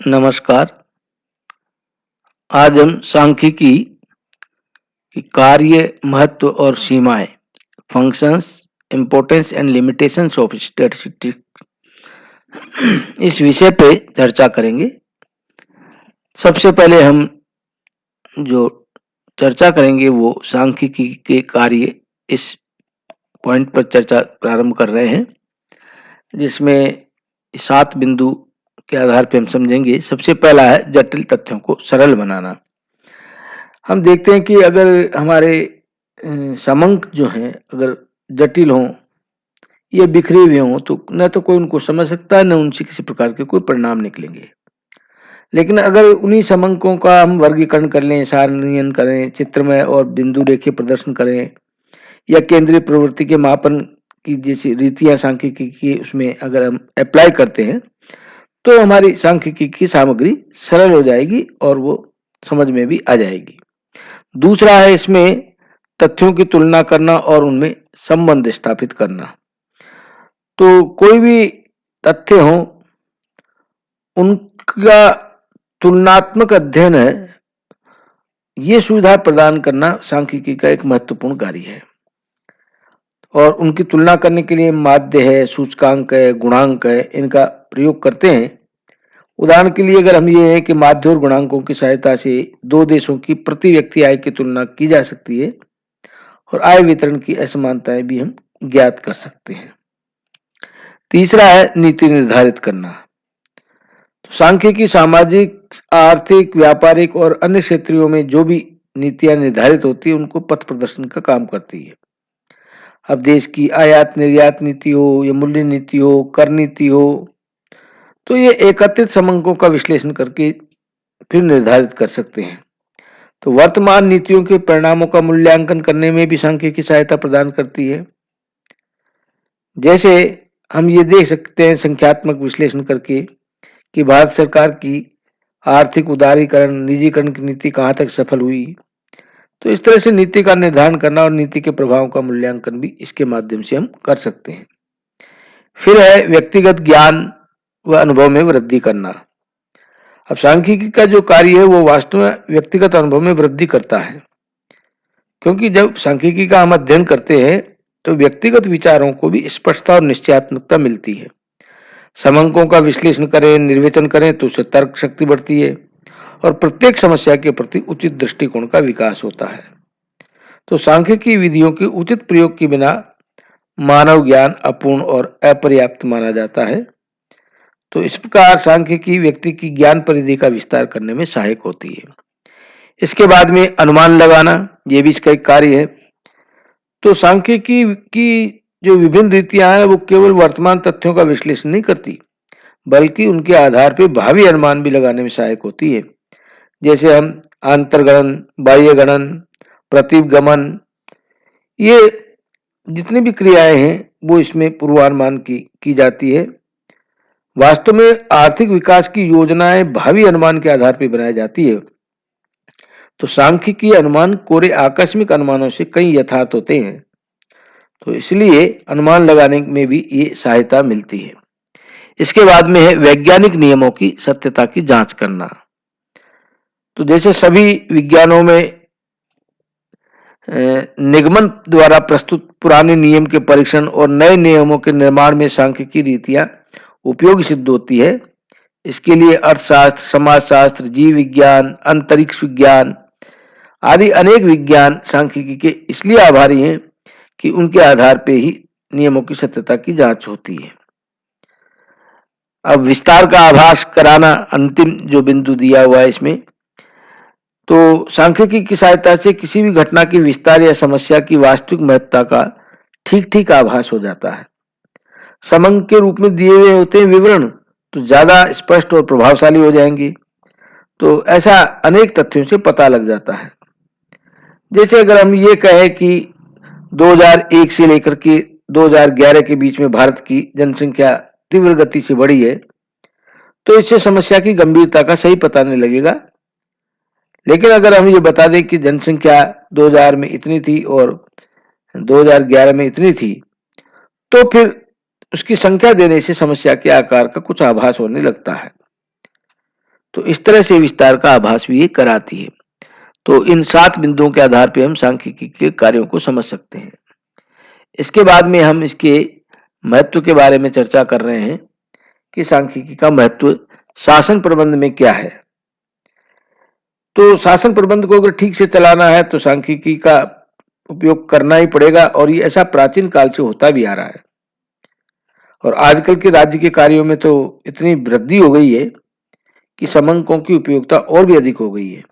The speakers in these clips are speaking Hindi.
नमस्कार। आज हम सांख्यिकी की कार्य, महत्व और सीमाएं, functions, importance and limitations of statistics, इस विषय पे चर्चा करेंगे। सबसे पहले हम जो चर्चा करेंगे वो सांख्यिकी के कार्य, इस पॉइंट पर चर्चा प्रारंभ कर रहे हैं, जिसमें 7 बिंदु के आधार पे हम समझेंगे। सबसे पहला है जटिल तथ्यों को सरल बनाना। हम देखते हैं कि अगर हमारे समंक जो हैं अगर जटिल हों या बिखरे हुए हों तो न तो कोई उनको समझ सकता है, न उनसे किसी प्रकार के कोई परिणाम निकलेंगे। लेकिन अगर उन्हीं समंकों का हम वर्गीकरण कर लें, सारणीयन करें, चित्रमय और बिंदु रेखीय प्रदर्शन करें या केंद्रीय प्रवृत्ति के मापन की जैसी रीतियां सांख्यिकी की उसमें अगर हम अप्लाई करते हैं तो हमारी सांख्यिकी की सामग्री सरल हो जाएगी और वो समझ में भी आ जाएगी। दूसरा है इसमें तथ्यों की तुलना करना और उनमें संबंध स्थापित करना। तो कोई भी तथ्य हो उनका तुलनात्मक अध्ययन है, ये सुविधा प्रदान करना सांख्यिकी का एक महत्वपूर्ण कार्य है। और उनकी तुलना करने के लिए माध्य है, सूचकांक है, गुणांक है, इनका प्रयोग करते हैं। उदाहरण के लिए अगर हम ये है कि माध्य और गुणांकों की सहायता से दो देशों की प्रति व्यक्ति आय की तुलना की जा सकती है और आय वितरण की असमानताएं भी हम ज्ञात कर सकते हैं। तीसरा है नीति निर्धारित करना। तो सांख्यिकी सामाजिक, आर्थिक, व्यापारिक और अन्य क्षेत्रों में जो भी नीतियां निर्धारित होती है उनको पथ प्रदर्शन का काम करती है। अब देश की आयात निर्यात नीति हो या मूल्य नीति हो, कर नीति हो, तो ये एकत्रित समंकों का विश्लेषण करके फिर निर्धारित कर सकते हैं। तो वर्तमान नीतियों के परिणामों का मूल्यांकन करने में भी सांख्यिकी सहायता प्रदान करती है। जैसे हम ये देख सकते हैं संख्यात्मक विश्लेषण करके कि भारत सरकार की आर्थिक उदारीकरण, निजीकरण की नीति कहाँ तक सफल हुई। तो इस तरह से नीति का निर्धारण करना और नीति के प्रभाव का मूल्यांकन भी इसके माध्यम से हम कर सकते हैं। फिर है व्यक्तिगत ज्ञान व अनुभव में वृद्धि करना। अब सांख्यिकी का जो कार्य है वो वास्तव में व्यक्तिगत अनुभव में वृद्धि करता है, क्योंकि जब सांख्यिकी का हम अध्ययन करते हैं तो व्यक्तिगत विचारों को भी स्पष्टता और निश्चयात्मकता मिलती है। समंकों का विश्लेषण करें, निर्वचन करें तो उससे तर्क शक्ति बढ़ती है और प्रत्येक समस्या के प्रति उचित दृष्टिकोण का विकास होता है। तो सांख्यिकी विधियों के उचित प्रयोग के बिना मानव ज्ञान अपूर्ण और अपर्याप्त माना जाता है। तो इस प्रकार सांख्यिकी व्यक्ति की ज्ञान परिधि का विस्तार करने में सहायक होती है। इसके बाद में अनुमान लगाना, ये भी इसका एक कार्य है। तो सांख्यिकी की जो विभिन्न रीतियां हैं वो केवल वर्तमान तथ्यों का विश्लेषण नहीं करती, बल्कि उनके आधार पर भावी अनुमान भी लगाने में सहायक होती है। जैसे हम आंतरगणन, बाह्य गणन, प्रतिगमन, ये जितनी भी क्रियाएं हैं वो इसमें पूर्वानुमान की जाती है। वास्तव में आर्थिक विकास की योजनाएं भावी अनुमान के आधार पर बनाई जाती है। तो सांख्यिकी अनुमान कोरे आकस्मिक अनुमानों से कई यथार्थ होते हैं, तो इसलिए अनुमान लगाने में भी ये सहायता मिलती है। इसके बाद में है वैज्ञानिक नियमों की सत्यता की जांच करना। तो जैसे सभी विज्ञानों में निगमन द्वारा प्रस्तुत पुराने नियम के परीक्षण और नए नियमों के निर्माण में सांख्यिकी रीतियां उपयोगी सिद्ध होती है। इसके लिए अर्थशास्त्र, समाजशास्त्र, जीव विज्ञान, अंतरिक्ष विज्ञान आदि अनेक विज्ञान सांख्यिकी के इसलिए आभारी हैं कि उनके आधार पर ही नियमों की सत्यता की जांच होती है। अब विस्तार का आभास कराना अंतिम जो बिंदु दिया हुआ है इसमें, तो सांख्यिकी की सहायता से किसी भी घटना की विस्तार या समस्या की वास्तविक महत्ता का ठीक ठीक आभास हो जाता है। समंक के रूप में दिए हुए होते हैं विवरण, तो ज्यादा स्पष्ट और प्रभावशाली हो जाएंगे। तो ऐसा अनेक तथ्यों से पता लग जाता है। जैसे अगर हम ये कहें कि 2001 से लेकर के 2011 के बीच में भारत की जनसंख्या तीव्र गति से बढ़ी है, तो इससे समस्या की गंभीरता का सही पता नहीं लगेगा। लेकिन अगर हम ये बता दें कि जनसंख्या 2000 में इतनी थी और 2011 में इतनी थी, तो फिर उसकी संख्या देने से समस्या के आकार का कुछ आभास होने लगता है। तो इस तरह से विस्तार का आभास भी ये कराती है। तो इन 7 बिंदुओं के आधार पे हम सांख्यिकी के कार्यों को समझ सकते हैं। इसके बाद में हम इसके महत्व के बारे में चर्चा कर रहे हैं कि सांख्यिकी का महत्व शासन प्रबंध में क्या है। तो शासन प्रबंध को अगर ठीक से चलाना है तो सांख्यिकी का उपयोग करना ही पड़ेगा, और ये ऐसा प्राचीन काल से होता भी आ रहा है। और आजकल के राज्य के कार्यों में तो इतनी वृद्धि हो गई है कि समंकों की उपयोगिता और भी अधिक हो गई है,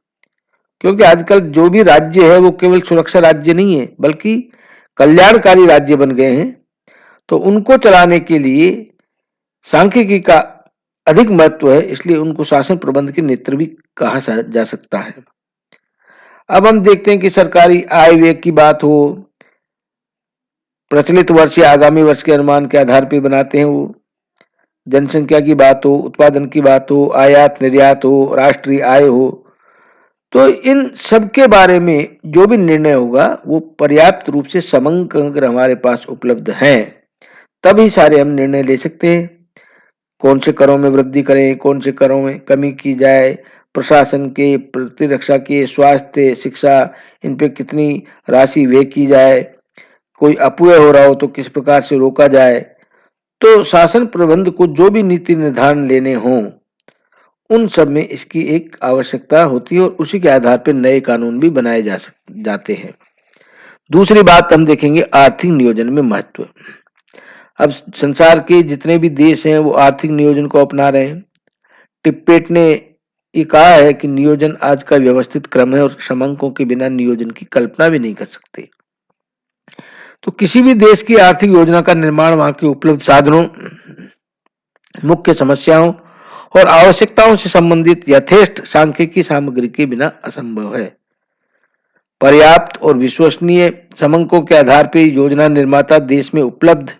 क्योंकि आजकल जो भी राज्य है वो केवल सुरक्षा राज्य नहीं है बल्कि कल्याणकारी राज्य बन गए हैं। तो उनको चलाने के लिए सांख्यिकी का अधिक महत्व है, इसलिए उनको शासन प्रबंध के नेत्र भी कहा जा सकता है। अब हम देखते हैं कि सरकारी आय व्यय की बात हो, प्रचलित वर्ष या आगामी वर्ष के अनुमान के आधार पर बनाते हैं वो, जनसंख्या की बात हो, उत्पादन की बात हो, आयात निर्यात हो, राष्ट्रीय आय हो, तो इन सब के बारे में जो भी निर्णय होगा वो पर्याप्त रूप से समंक अगर हमारे पास उपलब्ध हैं तभी सारे हम निर्णय ले सकते हैं। कौन से करों में वृद्धि करें, कौन से करों में कमी की जाए, प्रशासन के, प्रतिरक्षा के, स्वास्थ्य, शिक्षा, इन पे कितनी राशि व्यय की जाए, कोई अपव्यय हो रहा हो तो किस प्रकार से रोका जाए। तो शासन प्रबंध को जो भी नीति निर्धारण लेने हों उन सब में इसकी एक आवश्यकता होती है, और उसी के आधार पर नए कानून भी बनाए जाते हैं। दूसरी बात हम देखेंगे आर्थिक नियोजन में महत्व। अब संसार के जितने भी देश हैं वो आर्थिक नियोजन को अपना रहे हैं। टिप्पेट ने ये कहा है कि नियोजन आज का व्यवस्थित क्रम है और समंकों के बिना नियोजन की कल्पना भी नहीं कर सकते। तो किसी भी देश की आर्थिक योजना का निर्माण वहां के उपलब्ध साधनों, मुख्य समस्याओं और आवश्यकताओं से संबंधित यथेष्ट सांख्यिकी सामग्री के बिना असंभव है। पर्याप्त और विश्वसनीय समंकों के आधार पर योजना निर्माता देश में उपलब्ध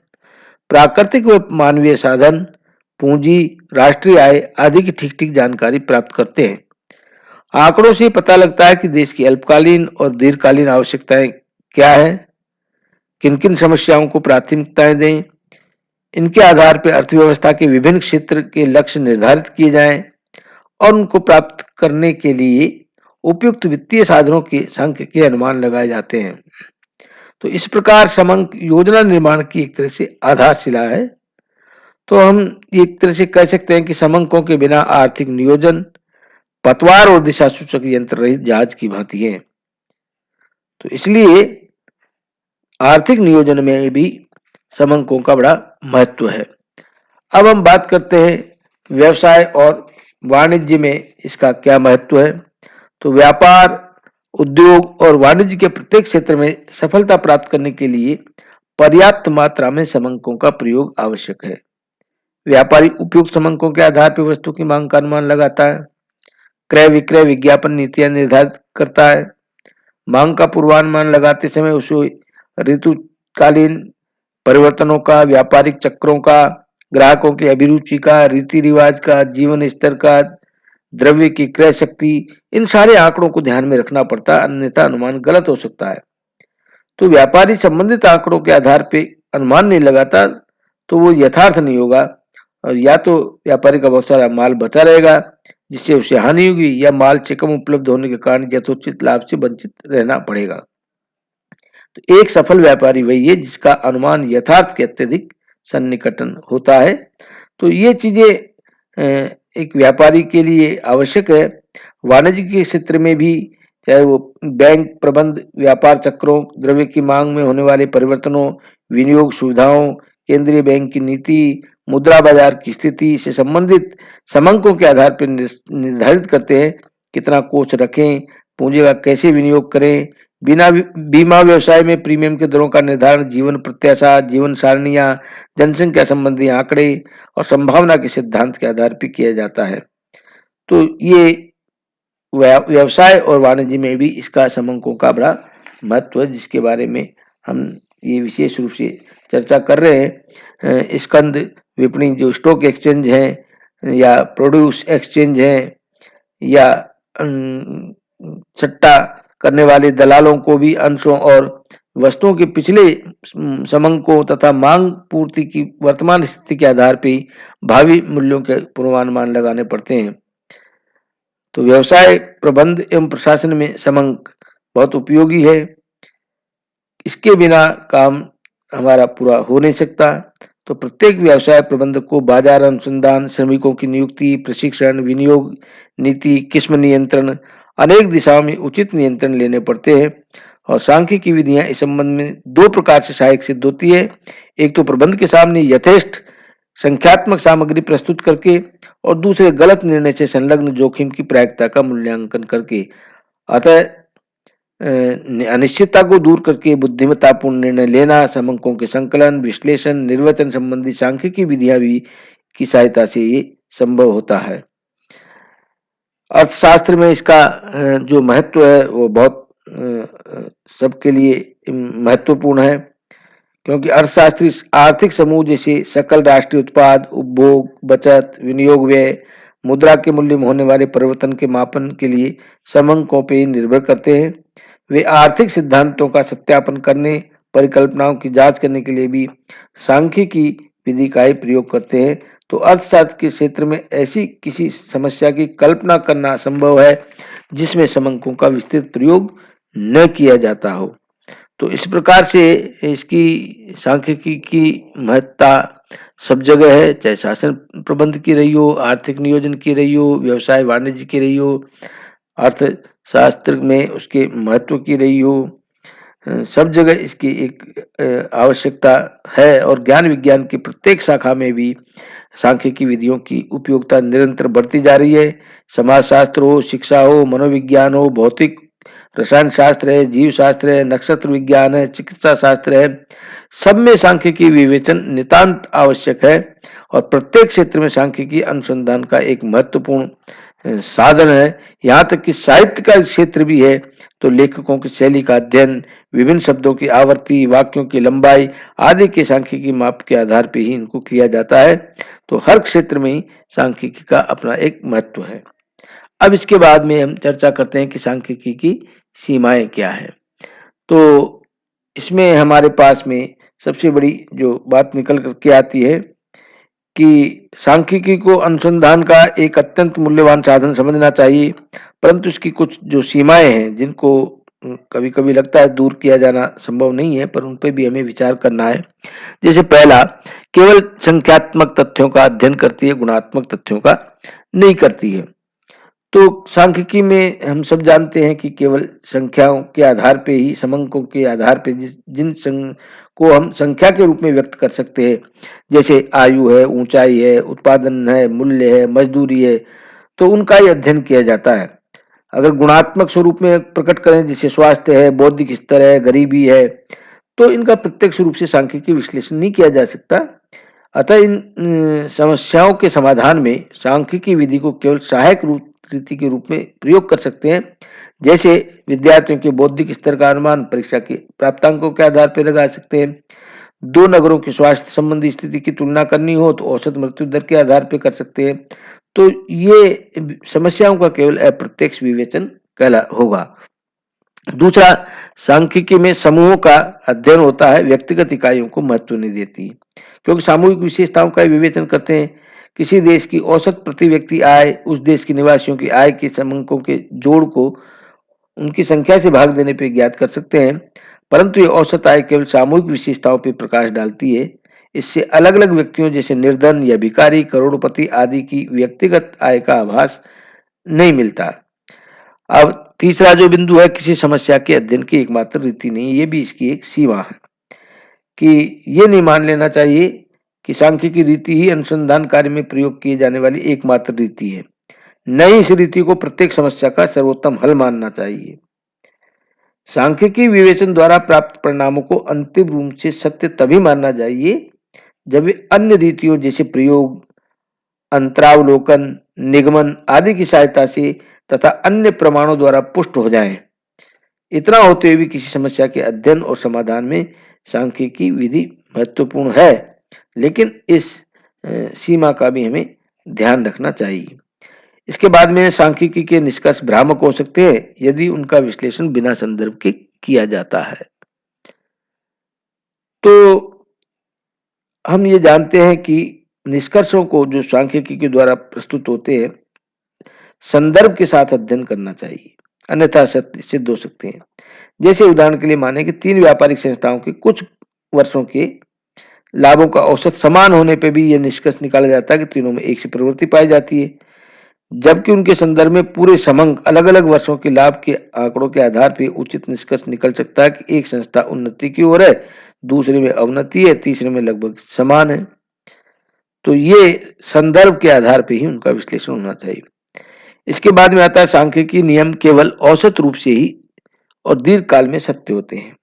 प्राकृतिक व मानवीय साधन, पूंजी, राष्ट्रीय आय आदि की ठीक ठीक जानकारी प्राप्त करते हैं। आंकड़ों से पता लगता है कि देश की अल्पकालीन और दीर्घकालीन आवश्यकताएं क्या है, किन किन समस्याओं को प्राथमिकताएं दें। इनके आधार पर अर्थव्यवस्था के विभिन्न क्षेत्र के लक्ष्य निर्धारित किए जाएं और उनको प्राप्त करने के लिए उपयुक्त वित्तीय साधनों के सांख्यिकीय अनुमान लगाए जाते हैं। तो इस प्रकार समंक योजना निर्माण की एक तरह से आधारशिला है। तो हम एक तरह से कह सकते हैं कि समंकों के बिना आर्थिक नियोजन पतवार और दिशा सूचक यंत्र रहित जहाज की भांति है। तो इसलिए आर्थिक नियोजन में भी समंकों का बड़ा महत्व है। अब हम बात करते हैं व्यवसाय और वाणिज्य में इसका क्या महत्व है। तो व्यापार, उद्योग और वाणिज्य के प्रत्येक क्षेत्र में सफलता प्राप्त करने के लिए पर्याप्त मात्रा में समंकों का प्रयोग आवश्यक है। व्यापारी उपयुक्त समंकों के आधार पर वस्तु की मांग का अनुमान लगाता है, क्रय विक्रय विज्ञापन नीतियां निर्धारित करता है। मांग का पूर्वानुमान लगाते समय उसे ऋतुकालीन परिवर्तनों का, व्यापारिक चक्रों का, ग्राहकों की अभिरुचि का, रीति रिवाज का, जीवन स्तर का, द्रव्य की क्रय शक्ति, इन सारे आंकड़ों को ध्यान में रखना पड़ता है, अन्यथा अनुमान गलत हो सकता है। तो व्यापारी संबंधित आंकड़ों के आधार पर अनुमान नहीं लगाता तो वो यथार्थ नहीं होगा, और या तो व्यापारी का बहुत सारा माल बचा रहेगा जिससे उसे हानि होगी, या माल से कम उपलब्ध होने के कारण यथोचित लाभ से वंचित रहना पड़ेगा। तो एक सफल व्यापारी वही है जिसका अनुमान यथार्थ के अत्यधिक सन्निकटन होता है। तो ये चीजें एक व्यापारी के लिए आवश्यक है। वाणिज्य के क्षेत्र में भी चाहे वो बैंक प्रबंध, व्यापार चक्रों, द्रव्य की मांग में होने वाले परिवर्तनों, विनियोग सुविधाओं, केंद्रीय बैंक की नीति, मुद्रा बाजार की स्थिति से संबंधित समंकों के आधार पर निर्धारित करते हैं कितना कोष रखें, पूंजी का कैसे विनियोग करें। बिना बीमा व्यवसाय में प्रीमियम के दरों का निर्धारण जीवन प्रत्याशा, जीवन सारणियां, जनसंख्या संबंधी आंकड़े और संभावना के सिद्धांत के आधार पर किया जाता है। तो ये व्यवसाय और वाणिज्य में भी इसका समंकों का बड़ा महत्व है, जिसके बारे में हम ये विशेष रूप से चर्चा कर रहे हैं। स्कंद विपणी जो स्टॉक एक्सचेंज है या प्रोड्यूस एक्सचेंज है या सट्टा करने वाले दलालों को भी अंशों और वस्तुओं के पिछले समंकों तथा मांग पूर्ति की वर्तमान स्थिति के आधार पर भावी मूल्यों के पूर्वानुमान लगाने पड़ते हैं। तो व्यवसाय प्रबंध एवं प्रशासन में समंक बहुत उपयोगी है। इसके बिना काम हमारा पूरा हो नहीं सकता। तो प्रत्येक व्यवसाय प्रबंधक को बाजार अनुसंधान, श्रमिकों की नियुक्ति, प्रशिक्षण, विनियोग नीति, किस्म नियंत्रण, अनेक दिशाओं में उचित नियंत्रण लेने पड़ते हैं। और सांख्यिकी विधियां इस संबंध में दो प्रकार से सहायक सिद्ध होती है। एक तो प्रबंध के सामने यथेष्ट संख्यात्मक सामग्री प्रस्तुत करके, और दूसरे गलत निर्णय से संलग्न जोखिम की प्रायिकता का मूल्यांकन करके। अतः अनिश्चितता को दूर करके बुद्धिमत्तापूर्ण निर्णय लेना, समंकों के संकलन, विश्लेषण, निर्वचन संबंधी सांख्यिकी विधियां भी की सहायता से ये संभव होता है। अर्थशास्त्र में इसका जो महत्व है वो बहुत सबके लिए महत्वपूर्ण है, क्योंकि अर्थशास्त्री आर्थिक समूह जैसे सकल राष्ट्रीय उत्पाद, उपभोग, बचत, विनियोग व्यय, मुद्रा के मूल्य में होने वाले परिवर्तन के मापन के लिए समंकों पर निर्भर करते हैं। वे आर्थिक सिद्धांतों का सत्यापन करने, परिकल्पनाओं की जांच करने के लिए भी सांख्यिकी विधि का ही प्रयोग करते हैं। तो अर्थशास्त्र के क्षेत्र में ऐसी किसी समस्या की कल्पना करना असंभव है जिसमें समंकों का विस्तृत प्रयोग न किया जाता हो। तो इस प्रकार से इसकी सांख्यिकी की महत्ता सब जगह है, चाहे शासन प्रबंध की रही हो, आर्थिक नियोजन की रही हो, व्यवसाय वाणिज्य की रही हो, अर्थशास्त्र में उसके महत्व की रही हो। सब जगह इसकी एक आवश्यकता है। और ज्ञान विज्ञान की प्रत्येक शाखा में भी सांख्यिकी विधियों की उपयोगिता निरंतर बढ़ती जा रही है। समाजशास्त्र हो, शिक्षा हो, मनोविज्ञान हो, भौतिक रसायन शास्त्र है, जीव शास्त्र है, नक्षत्र विज्ञान है, चिकित्सा शास्त्र है, सब में सांख्यिकी विवेचन नितांत आवश्यक है। और प्रत्येक क्षेत्र में सांख्यिकी अनुसंधान का एक महत्वपूर्ण साधन है। यहाँ तक कि साहित्य का क्षेत्र भी है। तो लेखकों की शैली का अध्ययन, विभिन्न शब्दों की आवर्ती, वाक्यों की लंबाई आदि के सांख्यिकी माप के आधार पर ही इनको किया जाता है। तो हर क्षेत्र में ही सांख्यिकी का अपना एक महत्व है। अब इसके बाद में हम चर्चा करते हैं कि सांख्यिकी की सीमाएं क्या है। तो इसमें हमारे पास में सबसे बड़ी जो बात निकल करके आती है कि सांख्यिकी को अनुसंधान का एक अत्यंत मूल्यवान साधन समझना चाहिए, परंतु इसकी कुछ जो सीमाएं हैं जिनको कभी कभी लगता है दूर किया जाना संभव नहीं है, पर उन पर भी हमें विचार करना है। जैसे पहला, केवल संख्यात्मक तथ्यों का अध्ययन करती है, गुणात्मक तथ्यों का नहीं करती है। तो सांख्यिकी में हम सब जानते हैं कि केवल संख्याओं के आधार पे ही, समंकों के आधार पे जिन को हम संख्या के रूप में व्यक्त कर सकते हैं, जैसे आयु है, ऊंचाई है, उत्पादन है, मूल्य है, मजदूरी है, तो उनका ही अध्ययन किया जाता है। अगर गुणात्मक स्वरूप में प्रकट करें, जैसे स्वास्थ्य है, बौद्धिक स्तर है, गरीबी है, तो इनका प्रत्यक्ष रूप से सांख्यिकी विश्लेषण नहीं किया जा सकता। अतः इन समस्याओं के समाधान में सांख्यिकी विधि को केवल सहायक रीति के रूप में प्रयोग कर सकते हैं। जैसे विद्यार्थियों के बौद्धिक स्तर का अनुमान परीक्षा के प्राप्तांकों के आधार पर लगा सकते हैं। दो नगरों की स्वास्थ्य संबंधी स्थिति की तुलना करनी हो तो औसत मृत्यु दर के आधार पर कर सकते हैं। तो ये समस्याओं का केवल अप्रत्यक्ष विवेचन कहला होगा। दूसरा, सांख्यिकी में समूहों का अध्ययन होता है, व्यक्तिगत इकाइयों को महत्व नहीं देती, क्योंकि सामूहिक विशेषताओं का विवेचन करते हैं। किसी देश की औसत प्रति व्यक्ति आय उस देश के निवासियों की आय के समंकों के जोड़ को उनकी संख्या से भाग देने पर ज्ञात कर सकते हैं, परंतु ये औसत आय केवल सामूहिक विशेषताओं पर प्रकाश डालती है। इससे अलग अलग व्यक्तियों जैसे निर्धन या भिखारी, करोड़पति आदि की व्यक्तिगत आय का आभास नहीं मिलता। अब तीसरा जो बिंदु है, किसी समस्या के अध्ययन की एकमात्र रीति नहीं, ये भी इसकी एक सीमा है कि ये नहीं मान लेना चाहिए कि सांख्यिकी रीति ही अनुसंधान कार्य में प्रयोग किए जाने वाली एकमात्र रीति है। नई इस रीति को प्रत्येक समस्या का सर्वोत्तम हल मानना चाहिए। सांख्यिकी विवेचन द्वारा प्राप्त परिणामों को अंतिम रूप से सत्य तभी मानना चाहिए जब वे अन्य रीतियों जैसे प्रयोग, अंतरावलोकन, निगमन आदि की सहायता से तथा अन्य प्रमाणों द्वारा पुष्ट हो जाएं। इतना होते हुए भी किसी समस्या के अध्ययन और समाधान में सांख्यिकी विधि महत्वपूर्ण है, लेकिन इस सीमा का भी हमें ध्यान रखना चाहिए। इसके बाद में सांख्यिकी के निष्कर्ष भ्रामक हो सकते हैं यदि उनका विश्लेषण बिना संदर्भ के किया जाता है। तो हम ये जानते हैं कि निष्कर्षों को जो सांख्यिकी के द्वारा प्रस्तुत होते हैं संदर्भ के साथ अध्ययन करना चाहिए, अन्यथा सत्य सिद्ध हो सकते हैं। जैसे उदाहरण के लिए माने कि 3 व्यापारिक संस्थाओं के कुछ वर्षों के लाभों का औसत समान होने पे भी यह निष्कर्ष निकाला जाता है कि तीनों में एक सी प्रवृत्ति पाई जाती है, जबकि उनके संदर्भ में पूरे समंक अलग-अलग वर्षों के लाभ के आंकड़ों के आधार पर उचित निष्कर्ष निकल सकता है कि एक संस्था उन्नति की ओर है, दूसरे में अवनति है, तीसरे में लगभग समान है। तो ये संदर्भ के आधार पर ही उनका विश्लेषण होना चाहिए। इसके बाद में आता है सांख्यिकी नियम केवल औसत रूप से ही और दीर्घकाल में सत्य होते हैं।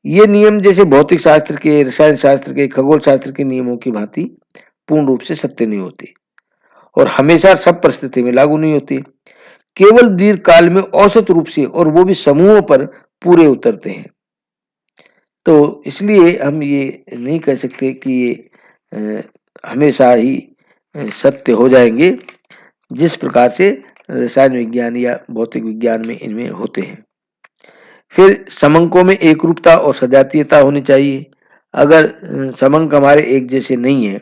ये नियम जैसे भौतिक शास्त्र के, रसायन शास्त्र के, खगोल शास्त्र के नियमों की भांति पूर्ण रूप से सत्य नहीं होते और हमेशा सब परिस्थिति में लागू नहीं होते। केवल दीर्घकाल में औसत रूप से और वो भी समूहों पर पूरे उतरते हैं। तो इसलिए हम ये नहीं कह सकते कि ये हमेशा ही सत्य हो जाएंगे, जिस प्रकार से रसायन विज्ञान या भौतिक विज्ञान में इनमें होते हैं। फिर समंकों में एकरूपता और सजातीयता होनी चाहिए। अगर समंक हमारे एक जैसे नहीं है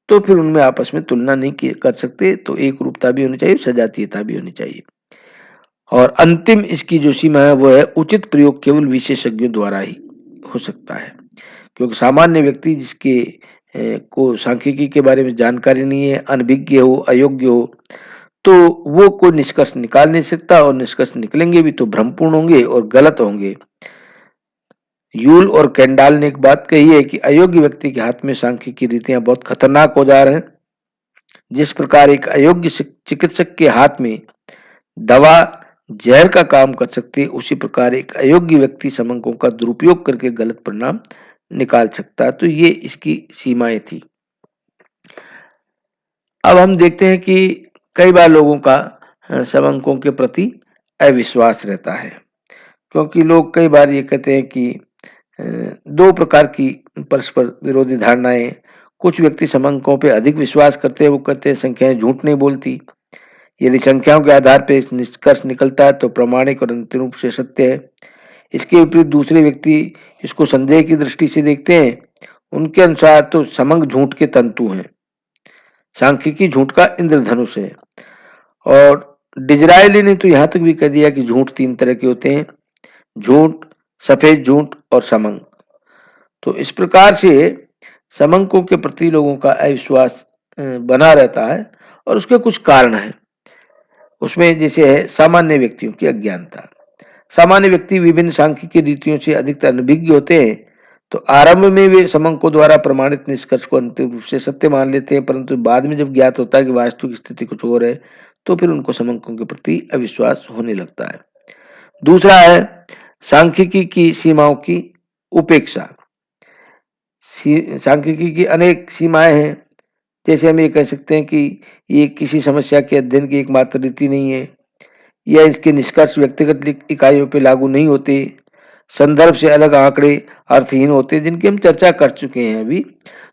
तो फिर उनमें आपस में तुलना नहीं कर सकते, तो एकरूपता भी होनी चाहिए, सजातीयता भी होनी चाहिए। और अंतिम इसकी जो सीमा है वो है उचित प्रयोग केवल विशेषज्ञों द्वारा ही हो सकता है, क्योंकि सामान्य व्यक्ति जिसके को सांख्यिकी के बारे में जानकारी नहीं है, अनभिज्ञ हो, अयोग्य हो, तो वो कोई निष्कर्ष निकाल नहीं सकता और निष्कर्ष निकलेंगे भी तो भ्रमपूर्ण होंगे और गलत होंगे। यूल और केंडाल ने एक बात कही है कि अयोग्य व्यक्ति के हाथ में सांख्यिकी की रीतियां बहुत खतरनाक औजार हैं। जिस प्रकार एक अयोग्य चिकित्सक के हाथ में दवा जहर का काम कर सकती है, उसी प्रकार एक अयोग्य व्यक्ति समंकों का दुरुपयोग करके गलत परिणाम निकाल सकता है। तो ये इसकी सीमाएं थी। अब हम देखते हैं कि कई बार लोगों का समंकों के प्रति अविश्वास रहता है, क्योंकि लोग कई बार ये कहते हैं कि दो प्रकार की परस्पर विरोधी धारणाएं। कुछ व्यक्ति समंकों पे अधिक विश्वास करते हैं, वो कहते हैं संख्याएं झूठ नहीं बोलती। यदि संख्याओं के आधार पर निष्कर्ष निकलता है तो प्रामाणिक और अंतिम रूप से सत्य है। इसके विपरीत दूसरे व्यक्ति इसको संदेह की दृष्टि से देखते हैं। उनके अनुसार तो समंक झूठ के तंतु हैं, सांख्यिकी झूठ का इंद्रधनुष है। और डिजरायली ने तो यहां तक भी कह दिया कि झूठ 3 तरह के होते हैं, झूठ, सफेद झूठ और समंक। तो इस प्रकार से समंकों के प्रति लोगों का अविश्वास बना रहता है और उसके कुछ कारण हैं। उसमें जैसे है सामान्य व्यक्तियों की अज्ञानता। सामान्य व्यक्ति विभिन्न सांख्यिकी रीतियों से अधिकतर अनभिज्ञ होते हैं, तो आरंभ में वे समंकों द्वारा प्रमाणित निष्कर्ष को अंतिम रूप से सत्य मान लेते हैं, परंतु बाद में जब ज्ञात होता है कि वास्तविक स्थिति कुछ और है, तो फिर उनको समंकों के प्रति अविश्वास होने लगता है। दूसरा है सांख्यिकी की सीमाओं की उपेक्षा। सांख्यिकी की अनेक सीमाएं हैं। जैसे हम ये कह सकते हैं कि ये किसी समस्या के अध्ययन की एकमात्र रीति नहीं है, या इसके निष्कर्ष व्यक्तिगत इकाइयों पर लागू नहीं होते, संदर्भ से अलग आंकड़े अर्थहीन होते हैं, जिनकी हम चर्चा कर चुके हैं अभी।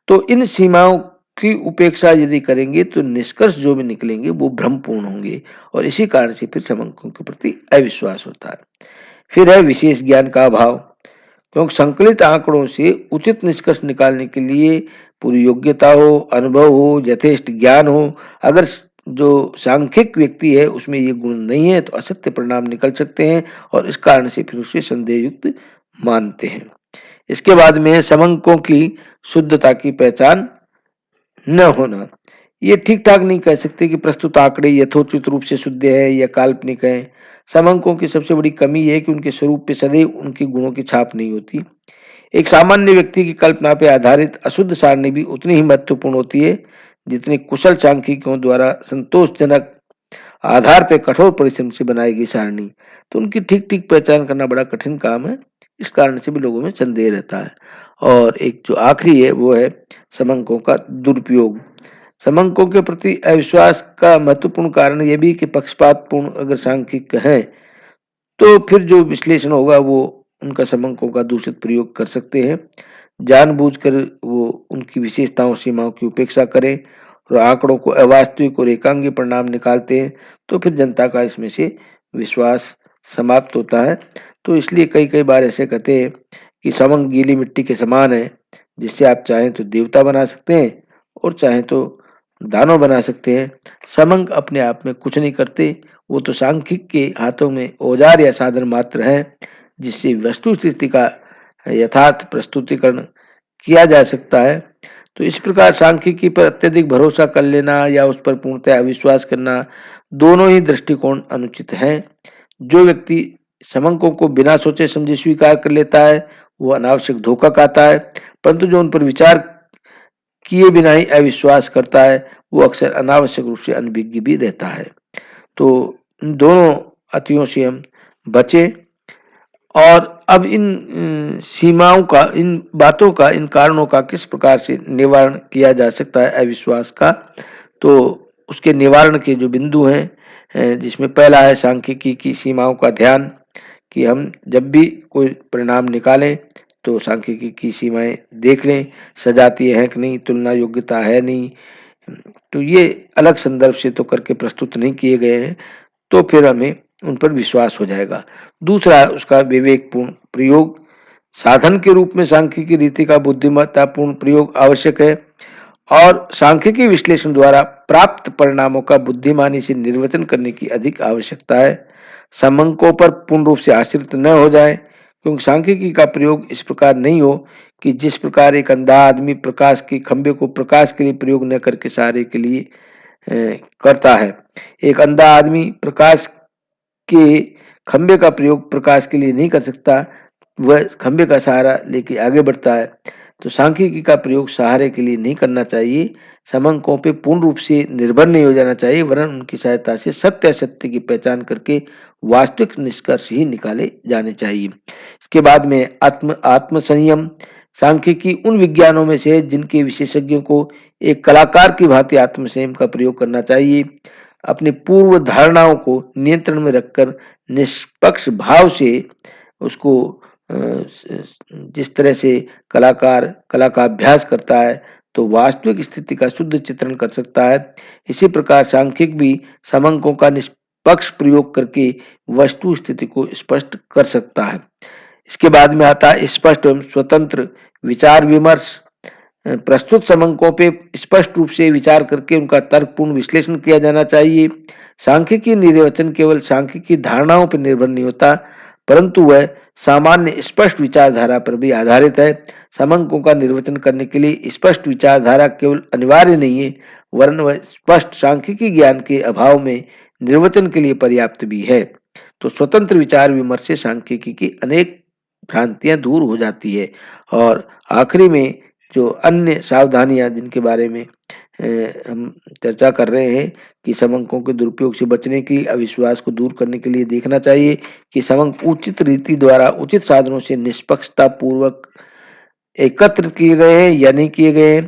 तो इन सीमाओं की उपेक्षा यदि करेंगे तो निष्कर्ष जो भी निकलेंगे वो भ्रमपूर्ण होंगे और इसी कारण से फिर समंकों के प्रति अविश्वास होता है। फिर है विशेष ज्ञान का अभाव, क्योंकि संकलित आंकड़ों से उचित निष्कर्ष निकालने के लिए पूरी योग्यता हो, अनुभव हो, यथेष्ट ज्ञान हो। अगर जो सांख्यिक व्यक्ति है उसमें ये गुण नहीं है तो असत्य परिणाम निकल सकते हैं और इस कारण से फिर उसे संदेह युक्त मानते हैं। इसके बाद में समंकों की शुद्धता की पहचान न होना। ये ठीक ठाक नहीं कह सकते कि प्रस्तुत आंकड़े यथोचित रूप से शुद्ध है या काल्पनिक है। समंकों की सबसे बड़ी कमी यह है कि उनके स्वरूप पे सदैव उनके गुणों की छाप नहीं होती। एक सामान्य व्यक्ति की कल्पना पर आधारित अशुद्ध सारणी भी उतनी ही महत्वपूर्ण होती है जितनी कुशल सांख्यिकों द्वारा संतोषजनक आधार पर कठोर परिश्रम से बनाई गई सारणी। तो उनकी ठीक ठीक पहचान करना बड़ा कठिन काम है। इस कारण से भी लोगों में संदेह रहता है। और एक जो आखिरी है वो है समंकों का दुरुपयोग। समंकों के प्रति अविश्वास का महत्वपूर्ण कारण यह भी कि पक्षपातपूर्ण अगर सांख्यिक है तो फिर जो विश्लेषण होगा वो उनका समंकों का दूषित प्रयोग कर सकते हैं। जानबूझकर वो उनकी विशेषताओं सीमाओं की उपेक्षा करें और आंकड़ों को अवास्तविक और एकांगी परिणाम निकालते हैं, तो फिर जनता का इसमें से विश्वास समाप्त होता है। तो इसलिए कई कई बार ऐसे कहते हैं कि समंक गीली मिट्टी के समान है, जिससे आप चाहें तो देवता बना सकते हैं और चाहें तो दानव बना सकते हैं। समंक अपने आप में कुछ नहीं करते, वो तो सांख्यिक के हाथों में औजार या साधन मात्र हैं, जिससे वस्तु स्थिति का यथार्थ प्रस्तुतिकरण किया जा सकता है। तो इस प्रकार सांख्यिकी पर अत्यधिक भरोसा कर लेना या उस पर पूर्णतः अविश्वास करना, दोनों ही दृष्टिकोण अनुचित हैं। जो व्यक्ति समंकों को बिना सोचे समझे स्वीकार कर लेता है, वो अनावश्यक धोखा खाता है, परंतु जो उन पर विचार किए बिना ही अविश्वास करता है, वो अक्सर अनावश्यक रूप से अनभिज्ञ भी रहता है। तो इन दोनों अतियों से हम बचें। और अब इन सीमाओं का, इन बातों का, इन कारणों का किस प्रकार से निवारण किया जा सकता है अविश्वास का, तो उसके निवारण के जो बिंदु हैं, जिसमें पहला है सांख्यिकी की सीमाओं का ध्यान, कि हम जब भी कोई परिणाम निकालें तो सांख्यिकी की सीमाएं देख लें, सजातीय है कि नहीं, तुलना योग्यता है नहीं, तो ये अलग संदर्भ से तो करके प्रस्तुत नहीं किए गए हैं, तो फिर हमें उन पर विश्वास हो जाएगा। दूसरा है उसका विवेकपूर्ण प्रयोग। साधन के रूप में सांख्यिकी रीति का बुद्धिमत्तापूर्ण प्रयोग आवश्यक है, और सांख्यिकी विश्लेषण द्वारा प्राप्त परिणामों का बुद्धिमानी से निर्वचन करने की अधिक आवश्यकता है। समंकों पर पूर्ण रूप से आश्रित न हो जाए, क्योंकि सांख्यिकी का प्रयोग इस प्रकार नहीं हो कि जिस प्रकार एक अंधा आदमी प्रकाश के खंभे को प्रकाश के लिए प्रयोग न करके सहारे के लिए करता है। एक अंधा आदमी प्रकाश के खंभे का प्रयोग प्रकाश के लिए नहीं कर सकता, वह खंभे का सहारा लेके आगे बढ़ता है। तो सांख्यिकी का प्रयोग सहारे के लिए नहीं करना चाहिए, समंकों पे पूर्ण रूप से निर्भर नहीं हो जाना चाहिए, वरन उनकी सहायता से सत्य असत्य की पहचान करके वास्तविक निष्कर्ष ही निकाले जाने चाहिए। इसके बाद में आत्म संयम। सांख्यिकी उन विज्ञानों में से है जिनके विशेषज्ञों को एक कलाकार की भांति आत्म संयम का प्रयोग करना चाहिए। अपनी पूर्व धारणाओं को नियंत्रण में रखकर निष्पक्ष भाव से उसको, जिस तरह से कलाकार कला का अभ्यास करता है, तो वास्तविक स्थिति का शुद्ध चित्रण कर सकता है। इसी प्रकार सांख्यिक भी समंकों का निष्पक्ष प्रयोग करके वस्तु स्थिति को स्पष्ट कर सकता है। इसके बाद में आता है स्पष्ट एवं स्वतंत्र विचार विमर्श। प्रस्तुत समंकों पे स्पष्ट रूप से विचार करके उनका तर्कपूर्ण विश्लेषण किया जाना चाहिए। सांख्यिकी निर्वचन केवल सांख्यिकी धारणाओं पर निर्भर नहीं होता, परंतु वह सामान्य स्पष्ट विचारधारा पर भी आधारित है। समंकों का निर्वचन करने के लिए स्पष्ट विचारधारा केवल अनिवार्य नहीं है, वरन वह स्पष्ट सांख्यिकी ज्ञान के अभाव में निर्वचन के लिए पर्याप्त भी है। तो स्वतंत्र विचार विमर्श से सांख्यिकी की अनेक भ्रांतियां दूर हो जाती है। और आखिरी में जो अन्य सावधानियां जिनके बारे में हम चर्चा कर रहे हैं, कि समंकों के दुरुपयोग से बचने के लिए, अविश्वास को दूर करने के लिए देखना चाहिए कि समंक उचित रीति द्वारा उचित साधनों से निष्पक्षता पूर्वक एकत्र किए गए हैं या नहीं किए गए हैं,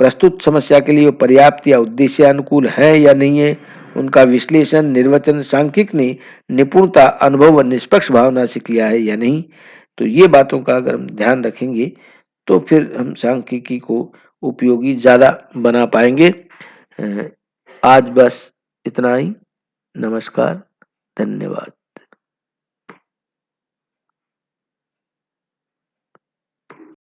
प्रस्तुत समस्या के लिए पर्याप्त या उद्देश्य अनुकूल है या नहीं है, उनका विश्लेषण निर्वचन सांख्यिक ने निपुणता, अनुभव व निष्पक्ष भावना से किया है या नहीं। तो ये बातों का अगर हम ध्यान रखेंगे, तो फिर हम सांख्यिकी को उपयोगी ज्यादा बना पाएंगे। आज बस इतना ही। नमस्कार, धन्यवाद।